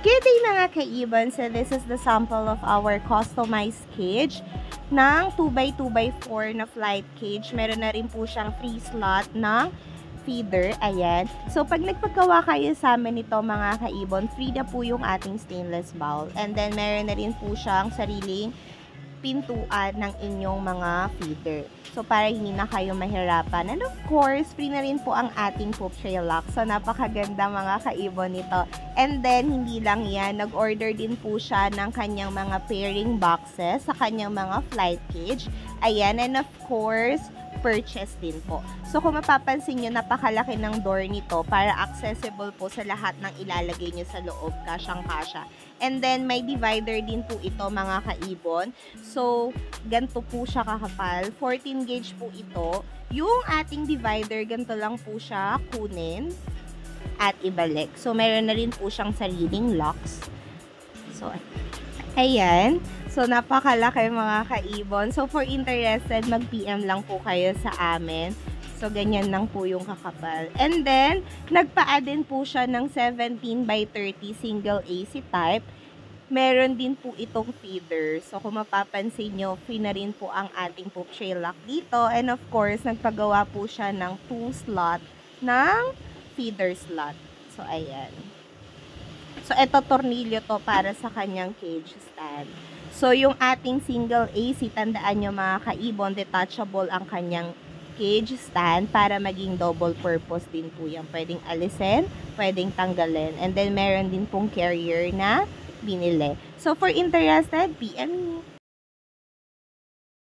Good day mga kaibon! So this is the sample of our customized cage ng 2x2x4 na flight cage. Meron na rin po siyang free slot ng feeder. Ayan. So pag nagpagawa kayo sa amin nito mga kaibon, free na po yung ating stainless bowl. And then meron na rin po siyang sariling pintuan ng inyong mga feeder. So, para hindi na kayo mahirapan. And of course, free na rin po ang ating poop tray lock. So, napakaganda mga kaibon nito. And then, hindi lang yan. Nag-order din po siya ng kanyang mga pairing boxes sa kanyang mga flight cage. Ayan. And of course, purchase din po. So, kung mapapansin nyo, napakalaki ng door nito para accessible po sa lahat ng ilalagay nyo sa loob. Kasyang-kasya. And then, may divider din po ito mga kaibon. So, ganito po siya kakapal. 14 gauge po ito. Yung ating divider, ganito lang po siya kunin at ibalik. So, meron na rin po siyang sariling locks. So, ayan. So, napakalaki mga kaibon. So, for interested, mag-PM lang po kayo sa amin. So, ganyan lang po yung kakapal. And then, nagpa-add din po siya ng 17x30 single AC type. Meron din po itong feeder. So, kung mapapansin nyo, free na rin po ang ating poop tray lock dito. And of course, nagpagawa po siya ng 2 slot ng feeder slot. So, ayan. So, ito tornilyo to para sa kanyang cage stand. So, yung ating single AC, tandaan nyo mga kaibon, detachable ang kanyang cage stand para maging double purpose din po yan. Pwedeng alisin, pwedeng tanggalin. And then, meron din pong carrier na binili. So, for interested, PM me.